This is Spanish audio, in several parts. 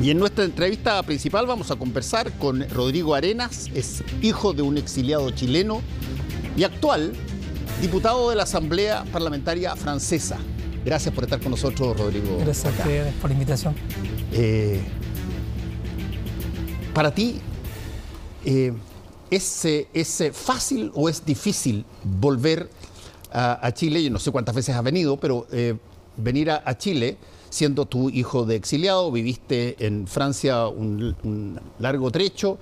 Y en nuestra entrevista principal vamos a conversar con Rodrigo Arenas, es hijo de un exiliado chileno y actual diputado de la Asamblea Parlamentaria Francesa. Gracias por estar con nosotros, Rodrigo. Gracias a ustedes por la invitación. Para ti, ¿es fácil o es difícil volver a Chile? Yo no sé cuántas veces has venido, pero venir a Chile, siendo tu hijo de exiliado, viviste en Francia un largo trecho,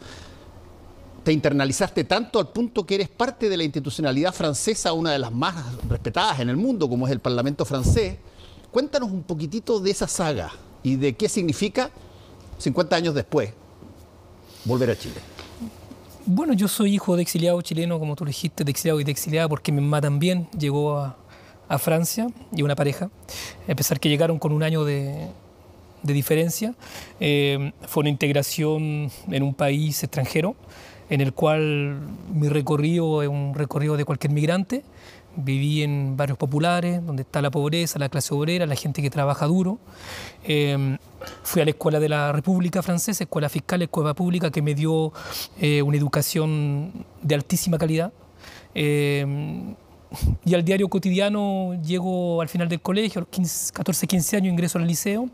te internalizaste tanto al punto que eres parte de la institucionalidad francesa, una de las más respetadas en el mundo, como es el Parlamento francés. Cuéntanos un poquitito de esa saga y de qué significa, 50 años después, volver a Chile. Bueno, yo soy hijo de exiliado chileno, como tú dijiste, de exiliado y de exiliada, porque mi mamá también llegó a Francia y una pareja, a pesar que llegaron con un año de diferencia. Fue una integración en un país extranjero, en el cual mi recorrido es un recorrido de cualquier migrante. Viví en barrios populares, donde está la pobreza, la clase obrera, la gente que trabaja duro. Fui a la escuela de la República Francesa, escuela fiscal, escuela pública, que me dio una educación de altísima calidad. Y al diario cotidiano llego al final del colegio, a los 14, 15 años ingreso al liceo,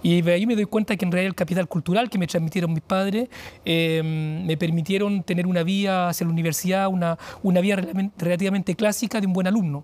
y ahí me doy cuenta que en realidad el capital cultural que me transmitieron mis padres me permitieron tener una vía hacia la universidad, una vía relativamente clásica de un buen alumno.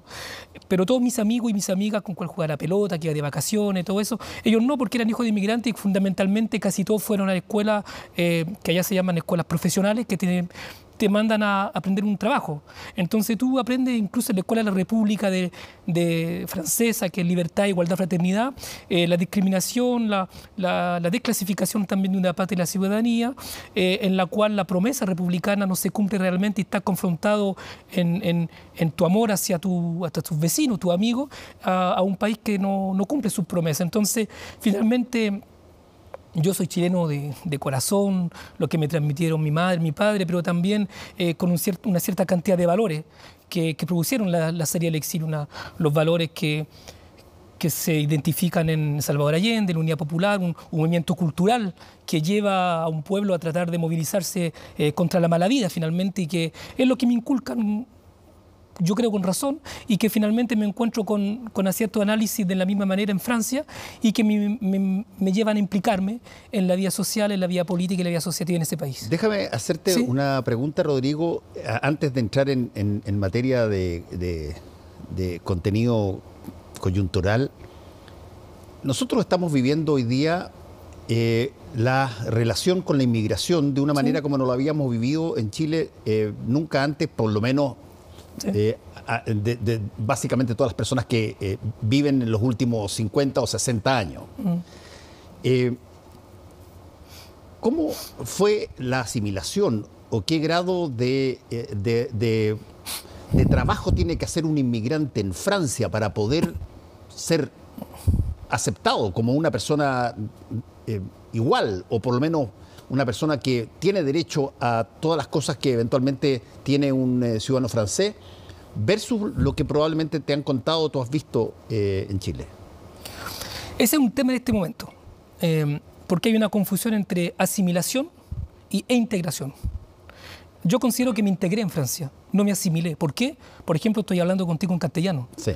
Pero todos mis amigos y mis amigas con cual jugaba la pelota, que iba de vacaciones, todo eso, ellos no, porque eran hijos de inmigrantes y fundamentalmente casi todos fueron a escuelas que allá se llaman escuelas profesionales, que te mandan a aprender un trabajo. Entonces tú aprendes incluso en la Escuela de la República de Francesa, que es libertad, igualdad, fraternidad, la discriminación, la desclasificación también de una patria y la ciudadanía, en la cual la promesa republicana no se cumple realmente y está confrontado en tu amor hacia tus vecinos, tus amigos, a un país que no cumple sus promesas. Entonces, finalmente, yo soy chileno de corazón, lo que me transmitieron mi madre, mi padre, pero también con una cierta cantidad de valores que producieron la salida del exilio, los valores que se identifican en Salvador Allende, la Unidad Popular, un movimiento cultural que lleva a un pueblo a tratar de movilizarse contra la mala vida finalmente, y que es lo que me inculcan, yo creo con razón, y que finalmente me encuentro con acierto análisis de la misma manera en Francia, y que me llevan a implicarme en la vida social, en la vida política y la vida asociativa en ese país. Déjame hacerte una pregunta, Rodrigo, antes de entrar en materia de contenido coyuntural. Nosotros estamos viviendo hoy día la relación con la inmigración de una manera como no lo habíamos vivido en Chile nunca antes, por lo menos básicamente todas las personas que viven en los últimos 50 o 60 años. ¿Cómo fue la asimilación o qué grado de trabajo tiene que hacer un inmigrante en Francia para poder ser aceptado como una persona igual, o por lo menos una persona que tiene derecho a todas las cosas que eventualmente tiene un ciudadano francés, versus lo que probablemente te han contado o tú has visto en Chile? Ese es un tema en este momento, porque hay una confusión entre asimilación e integración. Yo considero que me integré en Francia, no me asimilé. ¿Por qué? Por ejemplo, estoy hablando contigo en castellano. Sí,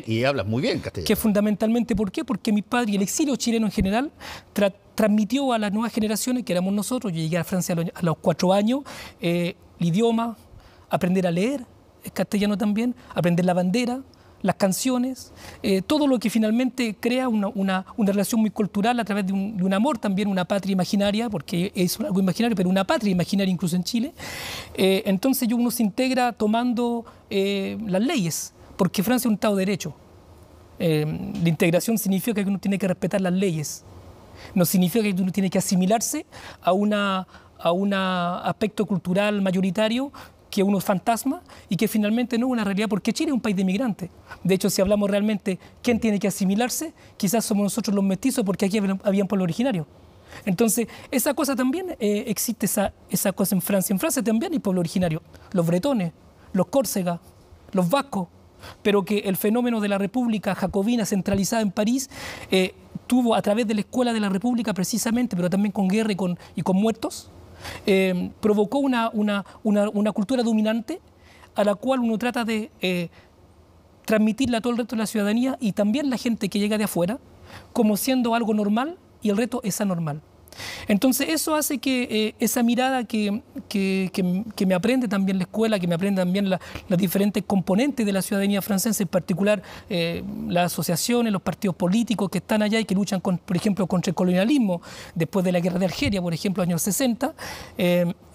y hablas muy bien castellano. Que fundamentalmente, ¿por qué? Porque mi padre y el exilio chileno en general transmitió a las nuevas generaciones, que éramos nosotros. Yo llegué a Francia a los 4 años, el idioma, aprender a leer, el castellano también, aprender la bandera, las canciones, todo lo que finalmente crea una relación muy cultural a través de un amor también, una patria imaginaria, porque es algo imaginario, pero una patria imaginaria incluso en Chile. Entonces uno se integra tomando las leyes, porque Francia es un Estado de Derecho. La integración significa que uno tiene que respetar las leyes, no significa que uno tiene que asimilarse a un aspecto cultural mayoritario, que uno es fantasma y que finalmente no es una realidad, porque Chile es un país de inmigrantes. De hecho, si hablamos realmente quién tiene que asimilarse, quizás somos nosotros los mestizos, porque aquí había un pueblo originario. Entonces, esa cosa también existe, esa cosa en Francia. En Francia también hay pueblo originario, los bretones, los córcegas, los vascos, pero que el fenómeno de la República jacobina centralizada en París tuvo a través de la Escuela de la República precisamente, pero también con guerra y con muertos, provocó una cultura dominante a la cual uno trata de transmitirla a todo el resto de la ciudadanía y también la gente que llega de afuera como siendo algo normal y el resto es anormal. Entonces eso hace que esa mirada que me aprende también la escuela, que me aprende también las diferentes componentes de la ciudadanía francesa, en particular las asociaciones, los partidos políticos que están allá y que luchan, por ejemplo, contra el colonialismo después de la guerra de Argelia, por ejemplo, años 60,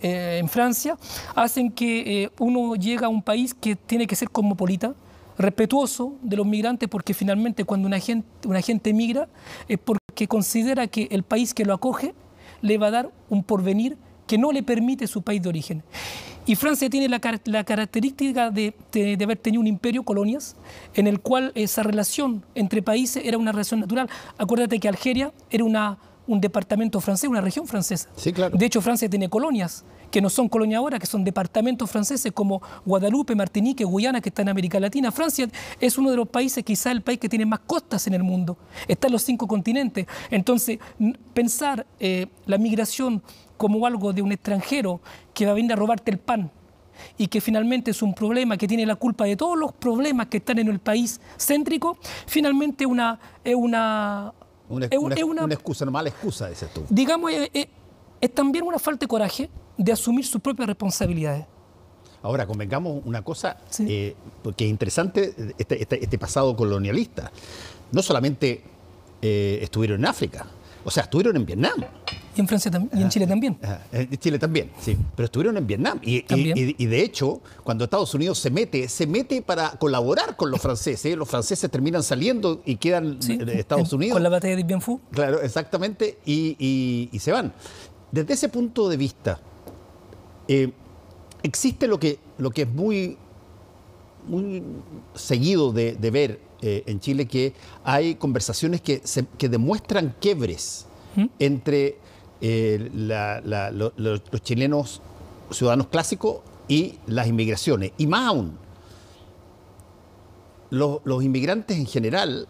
en Francia, hacen que uno llega a un país que tiene que ser cosmopolita, respetuoso de los migrantes, porque finalmente cuando una gente migra es porque considera que el país que lo acoge le va a dar un porvenir que no le permite su país de origen. Y Francia tiene la característica de haber tenido un imperio, colonias, en el cual esa relación entre países era una relación natural. Acuérdate que Algeria era un departamento francés, una región francesa. Sí, claro. De hecho, Francia tiene colonias que no son colonias ahora, que son departamentos franceses como Guadalupe, Martinique, Guyana, que está en América Latina. Francia es uno de los países, quizá el país que tiene más costas en el mundo. Está en los 5 continentes. Entonces, pensar la migración como algo de un extranjero que va a venir a robarte el pan y que finalmente es un problema que tiene la culpa de todos los problemas que están en el país céntrico, finalmente es una excusa, una mala excusa, dices tú. Digamos, es también una falta de coraje de asumir sus propias responsabilidades. Ahora, convengamos una cosa, Sí. porque es interesante este pasado colonialista. No solamente estuvieron en África, o sea, estuvieron en Vietnam. Y en Francia también, y en Chile también. En Chile también, sí. Pero estuvieron en Vietnam. Y de hecho, cuando Estados Unidos se mete para colaborar con los franceses. Los franceses terminan saliendo y quedan Sí. en Estados Unidos. Con la batalla de Bien Phu. Claro, exactamente. Y se van. Desde ese punto de vista, existe lo que es muy seguido de ver en Chile, que hay conversaciones que demuestran quiebres entre los chilenos ciudadanos clásicos y las inmigraciones. Y más aún, los inmigrantes en general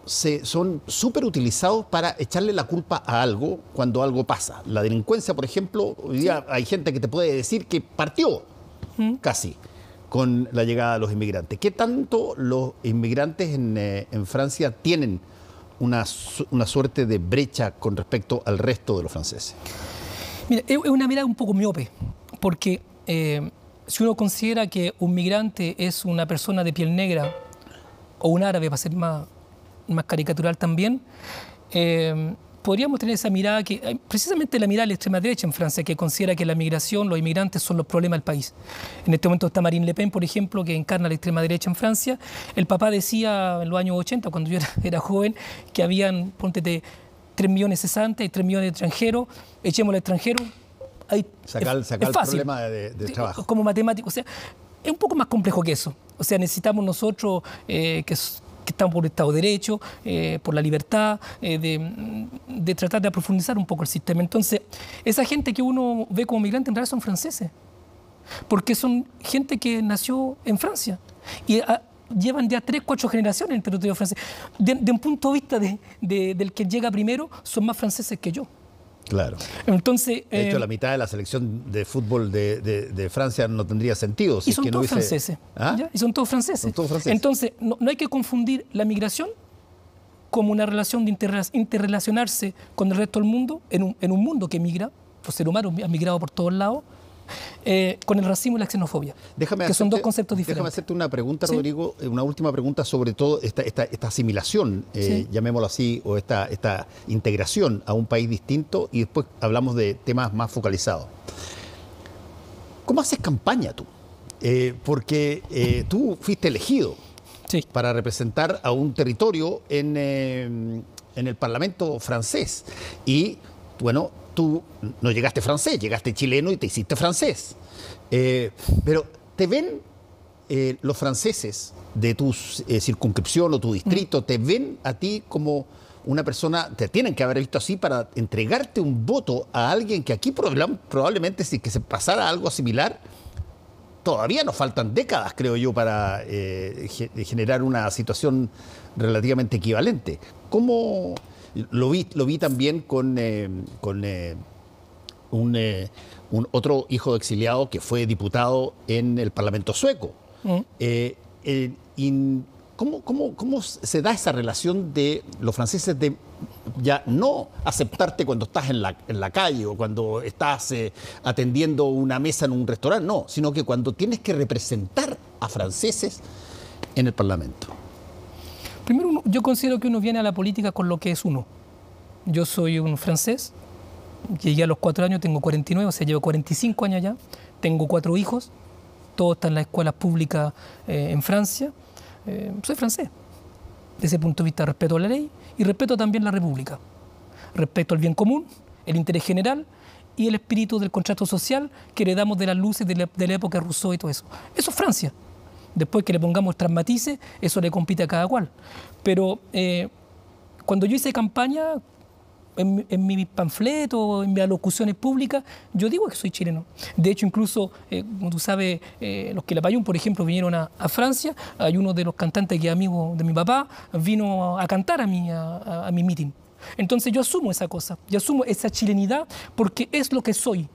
son súper utilizados para echarle la culpa a algo cuando algo pasa. La delincuencia, por ejemplo, hoy día hay gente que te puede decir que partió casi con la llegada de los inmigrantes. ¿Qué tanto los inmigrantes en Francia tienen una suerte de brecha con respecto al resto de los franceses? Mira, es una mirada un poco miope, porque si uno considera que un migrante es una persona de piel negra o un árabe, para ser más caricatural también, podríamos tener esa mirada que, precisamente la mirada de la extrema derecha en Francia, que considera que la migración, los inmigrantes son los problemas del país. En este momento está Marine Le Pen, por ejemplo, que encarna la extrema derecha en Francia. El papá decía en los años 80, cuando yo era joven, que habían, póntete, 3 millones cesantes y 3 millones de extranjeros, echemos al extranjero. Sacar el problema de trabajo. Como matemático, o sea, es un poco más complejo que eso. O sea, necesitamos nosotros que estamos por el Estado de Derecho, por la libertad, de tratar de profundizar un poco el sistema. Entonces, esa gente que uno ve como migrante en realidad son franceses, porque son gente que nació en Francia y llevan ya 3, 4 generaciones en el territorio francés. De un punto de vista del que llega primero, son más franceses que yo. Claro. Entonces, de hecho, la mitad de la selección de fútbol de Francia no tendría sentido. Y son todos franceses. ¿Ya? Y son todos franceses. Son todos franceses. Entonces, no hay que confundir la migración como una relación de interrelacionarse con el resto del mundo, en un mundo que migra, los seres humanos han migrado por todos lados, con el racismo y la xenofobia, son dos conceptos diferentes. Déjame hacerte una pregunta, ¿Sí? Rodrigo, una última pregunta sobre todo esta asimilación, Sí. llamémoslo así, o esta integración a un país distinto, y después hablamos de temas más focalizados. ¿Cómo haces campaña tú? Porque tú fuiste elegido Sí. para representar a un territorio en el Parlamento francés. Y, bueno, tú no llegaste francés, llegaste chileno y te hiciste francés. Pero ¿te ven los franceses de tu circunscripción o tu distrito, te ven a ti como una persona, te tienen que haber visto así para entregarte un voto a alguien que aquí probablemente si que se pasara algo similar, todavía nos faltan décadas, creo yo, para generar una situación relativamente equivalente. ¿Cómo lo vi también con un otro hijo de exiliado que fue diputado en el Parlamento sueco? ¿Cómo se da esa relación de los franceses de ya no aceptarte cuando estás en la calle o cuando estás atendiendo una mesa en un restaurante? No, sino que cuando tienes que representar a franceses en el Parlamento. Primero, yo considero que uno viene a la política con lo que es uno. Yo soy un francés, llegué a los 4 años, tengo 49, o sea, llevo 45 años allá, tengo 4 hijos, todos están en las escuelas públicas en Francia. Soy francés. Desde ese punto de vista respeto la ley y respeto también la república. Respeto al bien común, el interés general y el espíritu del contrato social que heredamos de las luces de la época de Rousseau y todo eso. Eso es Francia. Después que le pongamos otras matices, eso le compite a cada cual. Pero cuando yo hice campaña, en mis panfletos, en mis alocuciones públicas, yo digo que soy chileno. De hecho, incluso, como tú sabes, los Quilapayún, por ejemplo, vinieron a Francia. Hay uno de los cantantes que es amigo de mi papá, vino a cantar a mi meeting. Entonces yo asumo esa cosa, yo asumo esa chilenidad porque es lo que soy.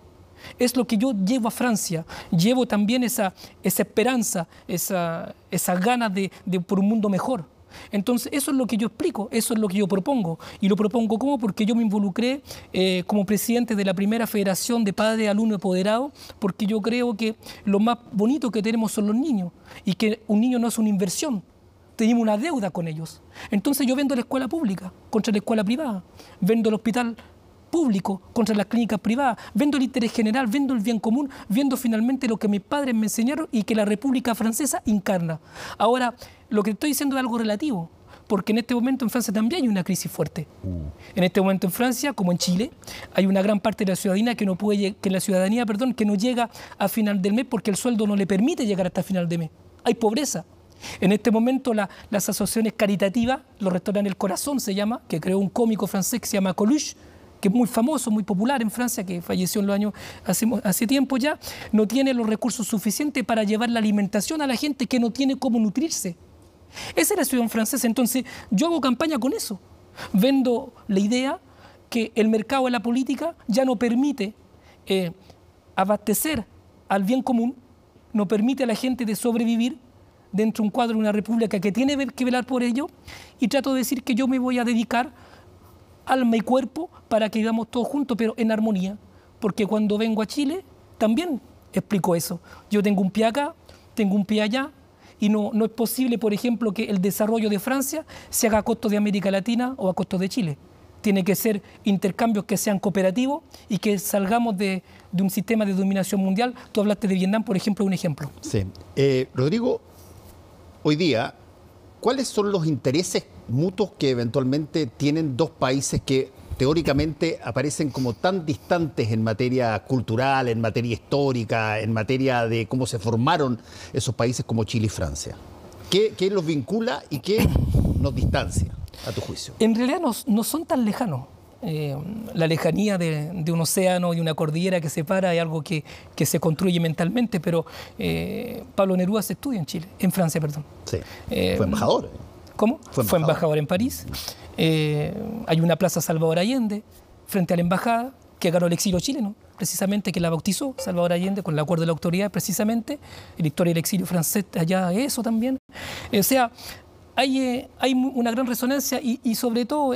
Es lo que yo llevo a Francia. Llevo también esa esperanza, esas ganas de por un mundo mejor. Entonces, eso es lo que yo explico, eso es lo que yo propongo. Y lo propongo ¿cómo? Porque yo me involucré como presidente de la primera federación de padres, alumnos apoderados, porque yo creo que lo más bonito que tenemos son los niños y que un niño no es una inversión. Tenemos una deuda con ellos. Entonces, yo vendo la escuela pública contra la escuela privada, vendo el hospital público contra las clínicas privadas, vendo el interés general, vendo el bien común, viendo finalmente lo que mis padres me enseñaron y que la República Francesa encarna. Ahora, lo que estoy diciendo es algo relativo, porque en este momento en Francia también hay una crisis fuerte. En este momento en Francia, como en Chile, hay una gran parte de la ciudadanía que no llega a final del mes porque el sueldo no le permite llegar hasta final de mes. Hay pobreza. En este momento las asociaciones caritativas, los restaurantes El Corazón se llama, que creó un cómico francés que se llama Coluche, que es muy famoso, muy popular en Francia, que falleció en los años hace tiempo ya, no tiene los recursos suficientes para llevar la alimentación a la gente que no tiene cómo nutrirse. Esa es la ciudadanía francesa. Entonces, yo hago campaña con eso. Vendo la idea que el mercado de la política ya no permite abastecer al bien común, no permite a la gente de sobrevivir dentro de un cuadro de una república que tiene que velar por ello, y trato de decir que yo me voy a dedicar alma y cuerpo para que vivamos todos juntos, pero en armonía, porque cuando vengo a Chile también explico eso. Yo tengo un pie acá, tengo un pie allá, y no es posible, por ejemplo, que el desarrollo de Francia se haga a costo de América Latina o a costo de Chile. Tiene que ser intercambios que sean cooperativos y que salgamos de un sistema de dominación mundial. Tú hablaste de Vietnam, por ejemplo, un ejemplo. Sí. Rodrigo, hoy día, ¿cuáles son los intereses mutuos que eventualmente tienen dos países que teóricamente aparecen como tan distantes en materia cultural, en materia histórica, en materia de cómo se formaron esos países como Chile y Francia? ¿Qué los vincula y qué nos distancia, a tu juicio? En realidad no son tan lejanos. La lejanía de un océano y una cordillera que separa es algo que se construye mentalmente, pero Pablo Neruda se estudia en Francia, perdón. Sí, fue embajador. ¿Cómo? Fue embajador en París. Hay una plaza Salvador Allende frente a la embajada que ganó el exilio chileno, precisamente, que la bautizó Salvador Allende con el acuerdo de la autoridad, precisamente. La historia del exilio francés allá es eso también. O sea, hay una gran resonancia y sobre todo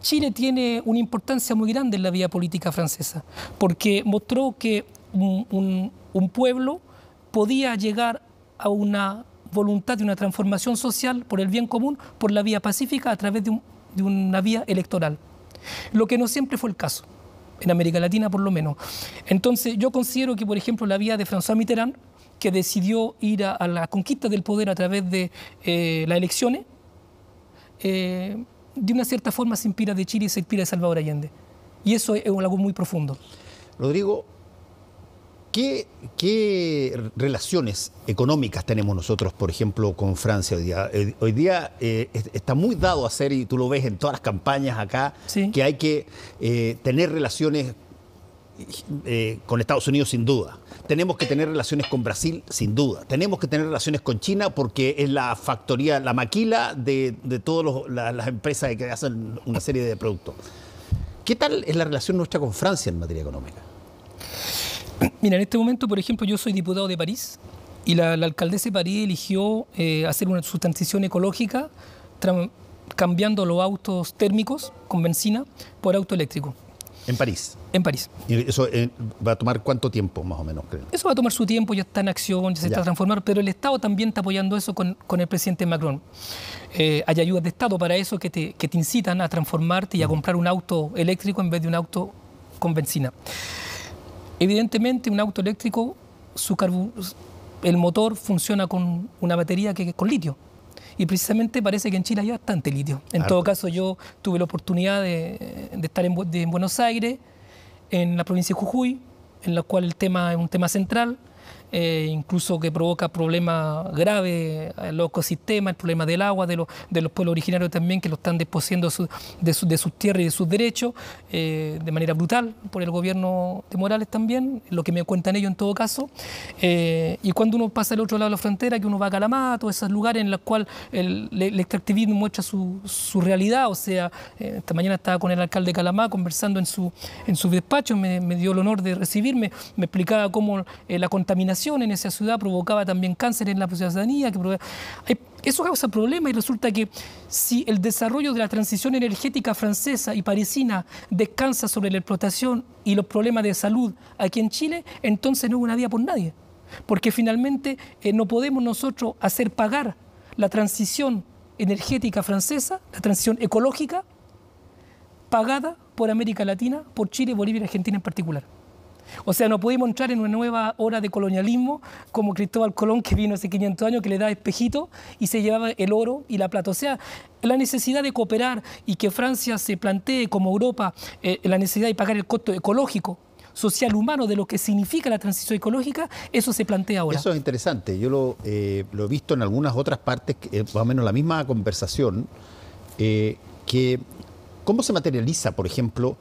Chile tiene una importancia muy grande en la vida política francesa, porque mostró que un pueblo podía llegar a una voluntad de una transformación social por el bien común, por la vía pacífica, a través de una vía electoral. Lo que no siempre fue el caso, en América Latina por lo menos. Entonces yo considero que, por ejemplo, la vía de François Mitterrand, que decidió ir a la conquista del poder a través de las elecciones, de una cierta forma se inspira de Chile y se inspira de Salvador Allende. Y eso es algo muy profundo. Rodrigo, ¿qué relaciones económicas tenemos nosotros, por ejemplo, con Francia hoy día? Hoy día está muy dado a hacer, y tú lo ves en todas las campañas acá, sí, que hay que tener relaciones con Estados Unidos sin duda. Tenemos que tener relaciones con Brasil sin duda. Tenemos que tener relaciones con China porque es la factoría, la maquila de todas las empresas que hacen una serie de productos. ¿Qué tal es la relación nuestra con Francia en materia económica? Mira, en este momento, por ejemplo, yo soy diputado de París y la alcaldesa de París eligió hacer su transición ecológica cambiando los autos térmicos con benzina por auto eléctrico. ¿En París? En París. ¿Y eso va a tomar cuánto tiempo, más o menos, creo? Eso va a tomar su tiempo, ya está en acción, ya se está transformando, pero el Estado también está apoyando eso con el presidente Macron. Hay ayudas de Estado para eso que te incitan a transformarte y a comprar un auto eléctrico en vez de un auto con benzina. Evidentemente, un auto eléctrico, el motor funciona con una batería con litio. Y precisamente parece que en Chile hay bastante litio. En todo caso, yo tuve la oportunidad de estar en Buenos Aires, en la provincia de Jujuy, en la cual el tema es un tema central, incluso que provoca problemas graves en los ecosistemas, el problema del agua, de los pueblos originarios también, que lo están desposeyendo de sus tierras y de sus derechos de manera brutal por el gobierno de Morales también, lo que me cuentan ellos en todo caso. Y cuando uno pasa al otro lado de la frontera, que uno va a Calama, todos esos lugares en los cuales el extractivismo muestra su realidad. O sea, esta mañana estaba con el alcalde de Calama conversando en su despacho, me dio el honor de recibirme, me explicaba cómo la contaminación en esa ciudad provocaba también cáncer en la ciudadanía. Eso causa problemas y resulta que si el desarrollo de la transición energética francesa y parisina descansa sobre la explotación y los problemas de salud aquí en Chile, entonces no es una vía por nadie. Porque finalmente no podemos nosotros hacer pagar la transición energética francesa, la transición ecológica, pagada por América Latina, por Chile, Bolivia y Argentina en particular. O sea, no pudimos entrar en una nueva hora de colonialismo como Cristóbal Colón, que vino hace 500 años, que le da espejitos y se llevaba el oro y la plata. O sea, la necesidad de cooperar y que Francia se plantee como Europa la necesidad de pagar el costo ecológico, social, humano de lo que significa la transición ecológica, eso se plantea ahora. Eso es interesante. Yo lo he visto en algunas otras partes, más o menos la misma conversación, que cómo se materializa, por ejemplo,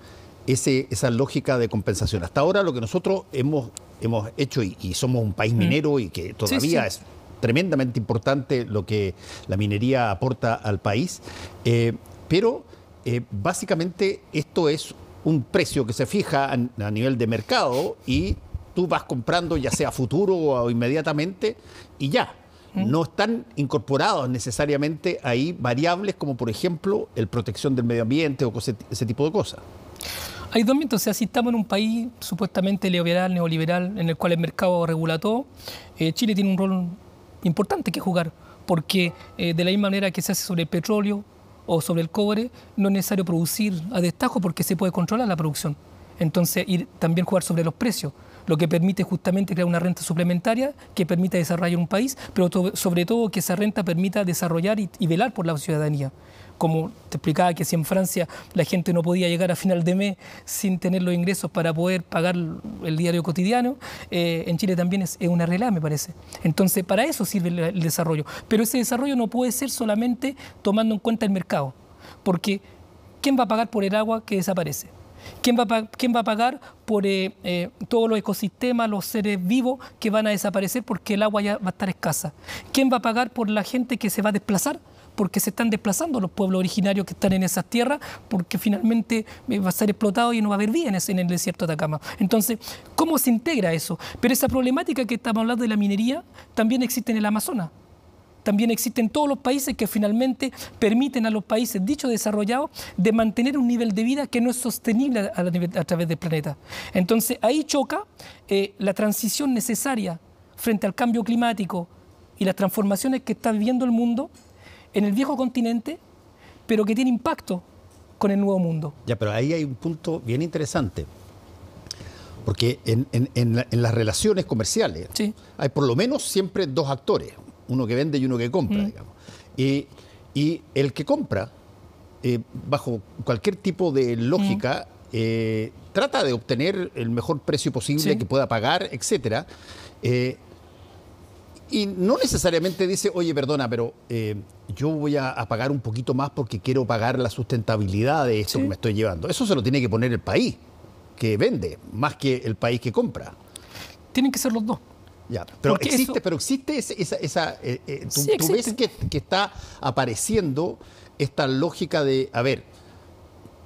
esa lógica de compensación. Hasta ahora lo que nosotros hemos hecho, y somos un país minero y que todavía es tremendamente importante lo que la minería aporta al país, pero básicamente esto es un precio que se fija a nivel de mercado y tú vas comprando ya sea futuro o inmediatamente y ya. No están incorporados necesariamente ahí variables como por ejemplo el protección del medio ambiente o ese tipo de cosas. Hay dos mitos. O sea, si estamos en un país supuestamente neoliberal, en el cual el mercado regula todo, Chile tiene un rol importante que jugar, porque de la misma manera que se hace sobre el petróleo o sobre el cobre, no es necesario producir a destajo porque se puede controlar la producción. Entonces, y también jugar sobre los precios, lo que permite justamente crear una renta suplementaria que permita desarrollar un país, pero sobre todo que esa renta permita desarrollar y velar por la ciudadanía. Como te explicaba que si en Francia la gente no podía llegar a final de mes sin tener los ingresos para poder pagar el diario cotidiano, en Chile también es una realidad, me parece. Entonces, para eso sirve el desarrollo. Pero ese desarrollo no puede ser solamente tomando en cuenta el mercado, porque ¿quién va a pagar por el agua que desaparece? ¿Quién va a pagar por todos los ecosistemas, los seres vivos que van a desaparecer porque el agua ya va a estar escasa? ¿Quién va a pagar por la gente que se va a desplazar? Porque se están desplazando los pueblos originarios que están en esas tierras, porque finalmente va a ser explotado y no va a haber vida en el desierto de Atacama. Entonces, ¿cómo se integra eso? Pero esa problemática que estamos hablando de la minería también existe en el Amazonas. También existen todos los países que finalmente permiten a los países dichos desarrollados de mantener un nivel de vida que no es sostenible a través del planeta. Entonces ahí choca la transición necesaria frente al cambio climático y las transformaciones que está viviendo el mundo en el viejo continente, pero que tiene impacto con el nuevo mundo. Ya, pero ahí hay un punto bien interesante. Porque en las relaciones comerciales hay por lo menos siempre dos actores. Uno que vende y uno que compra, digamos. Y el que compra, bajo cualquier tipo de lógica, trata de obtener el mejor precio posible que pueda pagar, etcétera. Y no necesariamente dice, oye, perdona, pero yo voy a pagar un poquito más porque quiero pagar la sustentabilidad de esto que me estoy llevando. Eso se lo tiene que poner el país, que vende, más que el país que compra. Tienen que ser los dos. Ya, pero Porque existe Sí, tú ves que está apareciendo esta lógica de, a ver,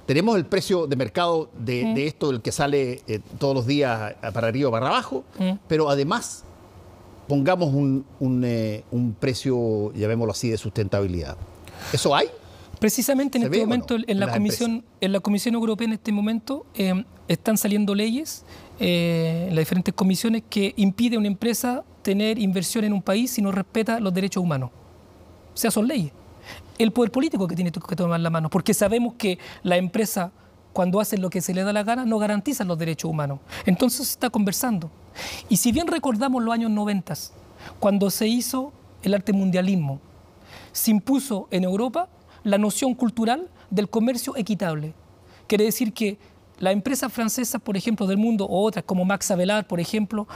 tenemos el precio de mercado de esto, el que sale todos los días para arriba o para abajo, pero además pongamos un precio, llamémoslo así, de sustentabilidad. ¿Eso hay? Precisamente en este momento, no? en la Comisión Europea, en este momento, están saliendo leyes en las diferentes comisiones que impide a una empresa tener inversión en un país si no respeta los derechos humanos. O sea, son leyes. El poder político que tiene que tomar la mano, porque sabemos que la empresa, cuando hacen lo que se le da la gana, no garantizan los derechos humanos. Entonces se está conversando. Y si bien recordamos los años 90, cuando se hizo el arte mundialismo, se impuso en Europa la noción cultural del comercio equitable. Quiere decir que las empresas francesas, por ejemplo, del mundo, o otras como Max Havelaar, por ejemplo,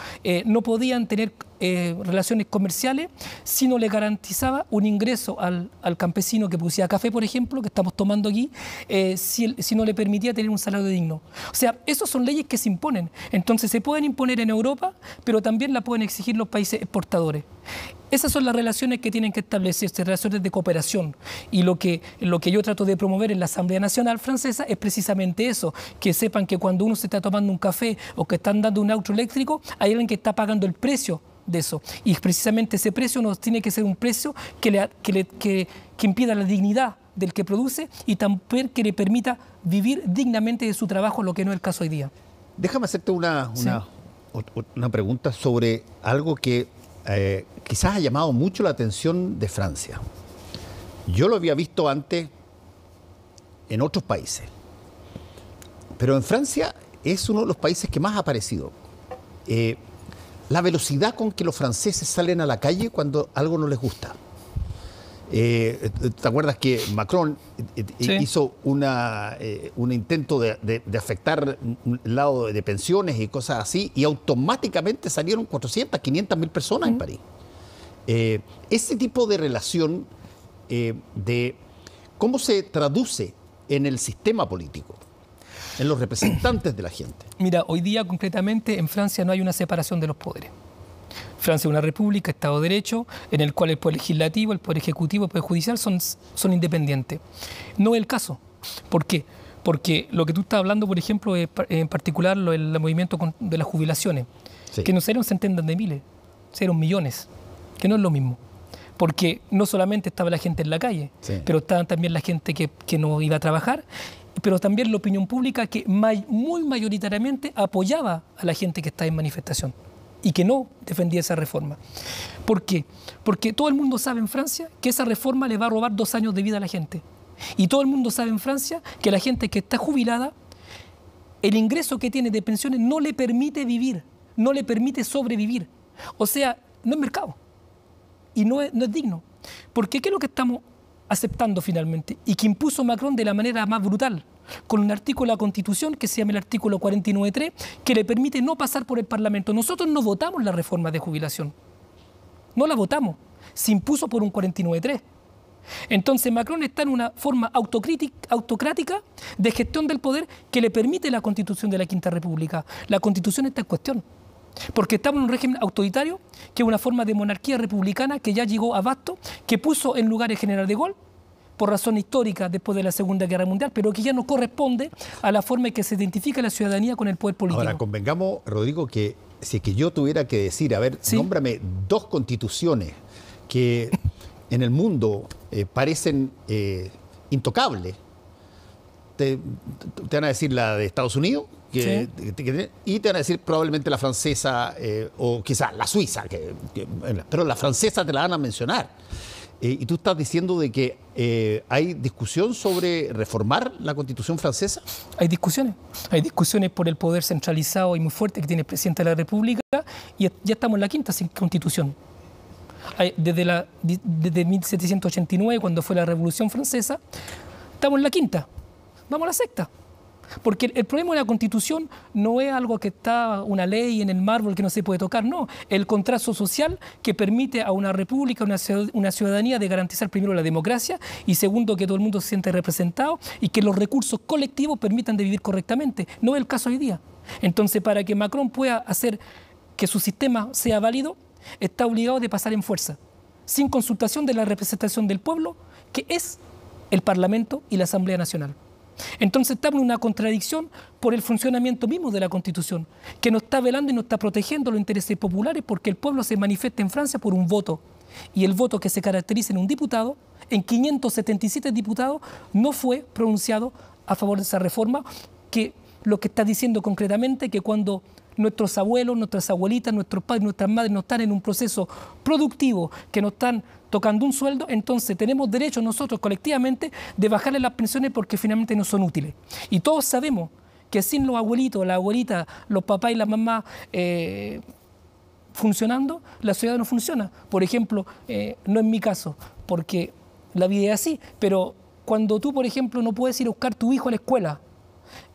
no podían tener relaciones comerciales si no le garantizaba un ingreso al campesino que producía café, por ejemplo, que estamos tomando aquí, si no le permitía tener un salario digno. O sea, esas son leyes que se imponen. Entonces se pueden imponer en Europa, pero también la pueden exigir los países exportadores. Esas son las relaciones que tienen que establecerse, relaciones de cooperación. Y lo que yo trato de promover en la Asamblea Nacional Francesa es precisamente eso, que sepan que cuando uno se está tomando un café o que están dando un auto eléctrico, hay alguien que está pagando el precio de eso. Y precisamente ese precio no tiene que ser un precio que impida la dignidad del que produce y también que le permita vivir dignamente de su trabajo, lo que no es el caso hoy día. Déjame hacerte una pregunta sobre algo que quizás ha llamado mucho la atención de Francia. Yo lo había visto antes en otros países, pero en Francia es uno de los países que más ha aparecido. La velocidad con que los franceses salen a la calle cuando algo no les gusta. ¿Te acuerdas que Macron hizo un intento de afectar un lado de pensiones y cosas así, y automáticamente salieron 400, 500 mil personas en París? Ese tipo de relación de cómo se traduce en el sistema político, en los representantes de la gente. Mira, hoy día concretamente en Francia no hay una separación de los poderes. Francia es una república, Estado de Derecho, en el cual el poder legislativo, el poder ejecutivo, el poder judicial son independientes. No es el caso. ¿Por qué? Porque lo que tú estás hablando, por ejemplo, en particular el movimiento de las jubilaciones, sí, que no serían centenas de miles, serían millones, que no es lo mismo. Porque no solamente estaba la gente en la calle, sí, pero estaba también la gente que no iba a trabajar, pero también la opinión pública que muy mayoritariamente apoyaba a la gente que está en manifestación y que no defendía esa reforma. ¿Por qué? Porque todo el mundo sabe en Francia que esa reforma le va a robar 2 años de vida a la gente. Y todo el mundo sabe en Francia que la gente que está jubilada, el ingreso que tiene de pensiones no le permite vivir, no le permite sobrevivir. O sea, no es mercado y no es digno. Porque ¿qué es lo que estamos aceptando finalmente? Y que impuso Macron de la manera más brutal, con un artículo de la Constitución que se llama el artículo 49.3, que le permite no pasar por el Parlamento. Nosotros no votamos la reforma de jubilación. No la votamos. Se impuso por un 49.3. Entonces Macron está en una forma autocrática de gestión del poder que le permite la Constitución de la Quinta República. La Constitución está en cuestión. Porque estamos en un régimen autoritario, que es una forma de monarquía republicana que ya llegó a Basto, que puso en lugar el general de Gaulle, por razón histórica después de la Segunda Guerra Mundial, pero que ya no corresponde a la forma en que se identifica la ciudadanía con el poder político. Ahora, convengamos, Rodrigo, que si es que yo tuviera que decir, a ver, ¿sí?, nómbrame 2 constituciones que en el mundo parecen intocables. Te van a decir la de Estados Unidos, sí, y te van a decir probablemente la francesa o quizás la suiza, pero la francesa te la van a mencionar. Y tú estás diciendo de que hay discusión sobre reformar la Constitución francesa. Hay discusiones por el poder centralizado y muy fuerte que tiene el presidente de la República, y ya estamos en la 5ª Constitución. Desde 1789, cuando fue la Revolución Francesa, estamos en la 5ª. Vamos a la 6ª. Porque el problema de la Constitución no es algo que está una ley en el mármol que no se puede tocar, no. El contrato social que permite a una república, una ciudadanía de garantizar primero la democracia y segundo que todo el mundo se siente representado y que los recursos colectivos permitan de vivir correctamente. No es el caso hoy día. Entonces, para que Macron pueda hacer que su sistema sea válido, está obligado de pasar en fuerza, sin consultación de la representación del pueblo, que es el Parlamento y la Asamblea Nacional. Entonces estamos en una contradicción por el funcionamiento mismo de la Constitución, que no está velando y no está protegiendo los intereses populares porque el pueblo se manifiesta en Francia por un voto. Y el voto que se caracteriza en un diputado, en 577 diputados, no fue pronunciado a favor de esa reforma, que lo que está diciendo concretamente que cuando nuestros abuelos, nuestras abuelitas, nuestros padres, nuestras madres no están en un proceso productivo, que no están tocando un sueldo, entonces tenemos derecho nosotros colectivamente de bajarle las pensiones porque finalmente no son útiles. Y todos sabemos que sin los abuelitos, las abuelitas, los papás y las mamás funcionando, la sociedad no funciona. Por ejemplo, no en mi caso, porque la vida es así, pero cuando tú, por ejemplo, no puedes ir a buscar a tu hijo a la escuela,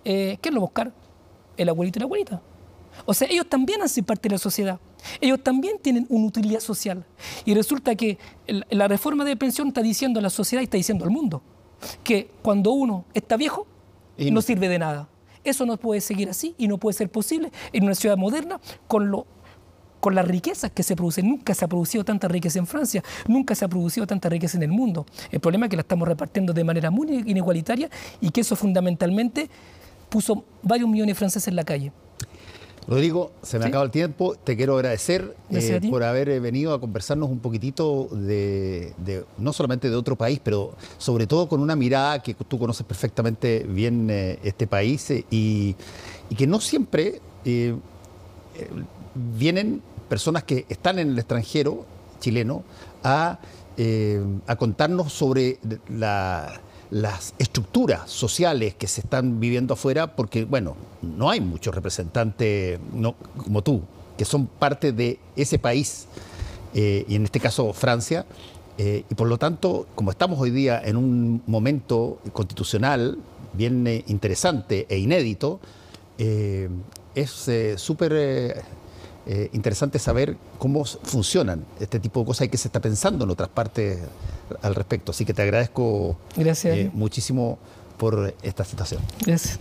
¿quién lo va a buscar? El abuelito y la abuelita. O sea, ellos también hacen parte de la sociedad. Ellos también tienen una utilidad social. Y resulta que la reforma de pensión está diciendo a la sociedad y está diciendo al mundo que cuando uno está viejo no sirve de nada. Eso no puede seguir así y no puede ser posible en una ciudad moderna con las riquezas que se producen. Nunca se ha producido tanta riqueza en Francia, nunca se ha producido tanta riqueza en el mundo. El problema es que la estamos repartiendo de manera muy inigualitaria y que eso fundamentalmente puso varios millones de franceses en la calle. Rodrigo, se me acaba el tiempo. Te quiero agradecer por haber venido a conversarnos un poquitito no solamente de otro país, pero sobre todo con una mirada que tú conoces perfectamente bien este país y que no siempre vienen personas que están en el extranjero chileno a contarnos sobre las estructuras sociales que se están viviendo afuera, porque, bueno, no hay muchos representantes como tú, que son parte de ese país, y en este caso Francia, y por lo tanto, como estamos hoy día en un momento constitucional bien interesante e inédito, es súper interesante saber cómo funcionan este tipo de cosas y que se está pensando en otras partes al respecto. Así que te agradezco muchísimo por esta situación. Gracias.